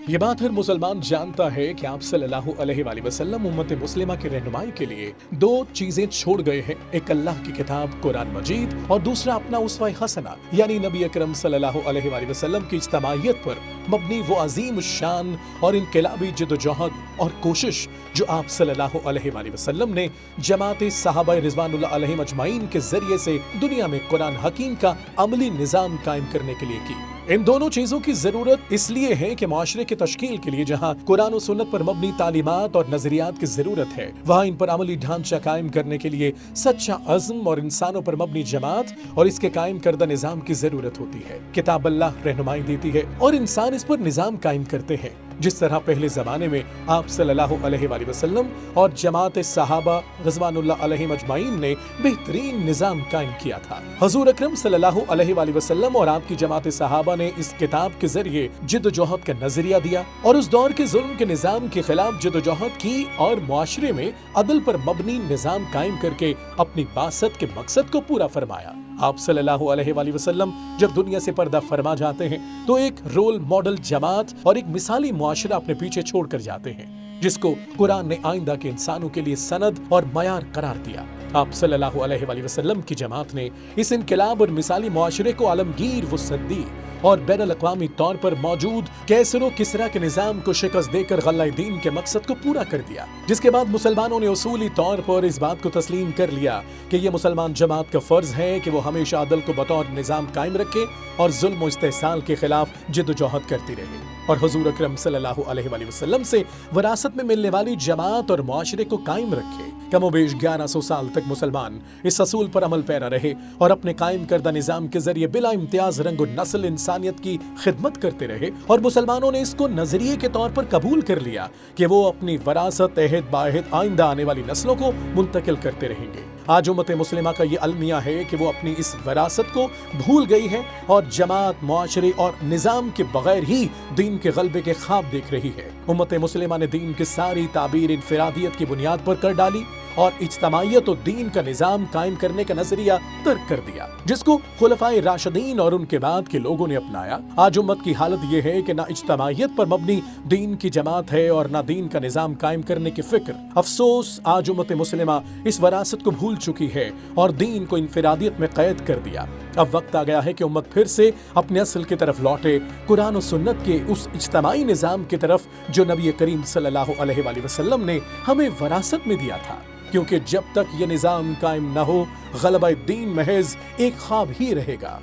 یہ بات ہر مسلمان جانتا ہے کہ آپ صلی اللہ علیہ وآلہ وسلم امت مسلمہ کی رہنمائی کے لیے دو چیزیں چھوڑ گئے ہیں، ایک اللہ کی کتاب قرآن مجید اور دوسرا اپنا اسوہ حسنہ یعنی نبی اکرم صلی اللہ علیہ وآلہ وسلم کی اجتماعیت پر مبنی وہ عظیم الشان اور انقلابی جدوجہد اور کوشش جو آپ صلی اللہ علیہ وآلہ وسلم نے جماعت صحابہ رضوان اللہ علیہم اجمعین کے ذریعے سے دنیا میں قرآن حکیم کا عملی نظام قائم کرنے کے لیے کی۔ ان دونوں چیزوں کی ضرورت اس لیے ہے کہ معاشرے کی تشکیل کے لیے جہاں قرآن و سنت پر مبنی تعلیمات اور نظریات کی ضرورت ہے، وہاں ان پر عملی ڈھانچہ قائم کرنے کے لیے سچا عزم اور انسانوں پر مبنی جماعت اور اس کے قائم کردہ نظام کی ضرورت ہوتی ہے۔ کتاب اللہ رہنمائی دیتی ہے اور انسان اس پر نظام قائم کرتے ہیں، جس طرح پہلے زمانے میں آپ صلی اللہ علیہ وآلہ وسلم اور جماعت صحابہ رضوان اللہ علیہم اجمعین نے بہترین نظام قائم کیا تھا۔ حضور اکرم صلی اللہ علیہ وآلہ وسلم اور آپ کی جماعت صحابہ نے اس کتاب کے ذریعے جدوجہد کا نظریہ دیا اور اس دور کے ظلم کے نظام کے خلاف جدوجہد کی اور معاشرے میں عدل پر مبنی نظام قائم کر کے اپنی بعثت کے مقصد کو پورا فرمایا۔ آپ صلی اللہ علیہ وآلہ وسلم جب دنیا سے پردہ فرما جاتے ہیں تو ایک رول ماڈل جماعت اور ایک مثالی معاشرہ اپنے پیچھے چھوڑ کر جاتے ہیں، جس کو قرآن نے آئندہ کے انسانوں کے لیے سند اور معیار قرار دیا۔ آپ صلی اللہ علیہ وآلہ وسلم کی جماعت نے اس انقلاب اور مثالی معاشرے کو عالمگیر وسعت دی اور بین الاقوامی طور پر موجود کیسر و کسرا کے نظام کو شکست دے کر غلہ دین کے مقصد کو پورا کر دیا، جس کے بعد مسلمانوں نے اصولی طور پر اس بات کو تسلیم کر لیا کہ یہ مسلمان جماعت کا فرض ہے کہ وہ ہمیشہ عدل کو بطور نظام قائم رکھے اور ظلم و استحصال کے خلاف جدوجہد کرتی رہے، اور حضور اکرم صلی اللہ علیہ وآلہ وسلم سے وراثت میں ملنے والی جماعت اور معاشرے کو قائم رکھے۔ کم و بیش 1100 سال تک مسلمان اس اصول پر عمل پیرا رہے اور اپنے قائم کردہ نظام کے ذریعے بلا امتیاز رنگ و نسل انسانیت کی خدمت کرتے رہے، اور مسلمانوں نے اس کو نظریے کے طور پر قبول کر لیا کہ وہ اپنی وراثت عہد بعہد آئندہ آنے والی نسلوں کو منتقل کرتے رہیں گے۔ آج امت مسلمہ کا یہ المیہ ہے کہ وہ اپنی اس وراثت کو بھول گئی ہے اور جماعت، معاشرے اور نظام کے بغیر ہی دین کے غلبے کے خواب دیکھ رہی ہے۔ امت مسلمہ نے دین کی ساری تعبیر انفرادیت کی بنیاد پر کر ڈالی اور اجتماعیت و دین کا نظام قائم کرنے کا نظریہ ترک کر دیا، جس کو خلفائے راشدین اور ان کے بعد کے لوگوں نے اپنایا۔ آج امت کی حالت یہ ہے کہ نہ اجتماعیت پر مبنی دین کی جماعت ہے اور نہ دین کا نظام قائم کرنے کی فکر۔ افسوس، آج امت مسلمہ اس وراثت کو بھول چکی ہے اور دین کو انفرادیت میں قید کر دیا۔ اب وقت آ گیا ہے کہ امت پھر سے اپنے اصل کی طرف لوٹے، قرآن و سنت کے اس اجتماعی نظام کی طرف جو نبی کریم صلی اللہ علیہ وآلہ وسلم نے ہمیں وراثت میں دیا تھا، کیونکہ جب تک یہ نظام قائم نہ ہو، غلبہ دین محض ایک خواب ہی رہے گا۔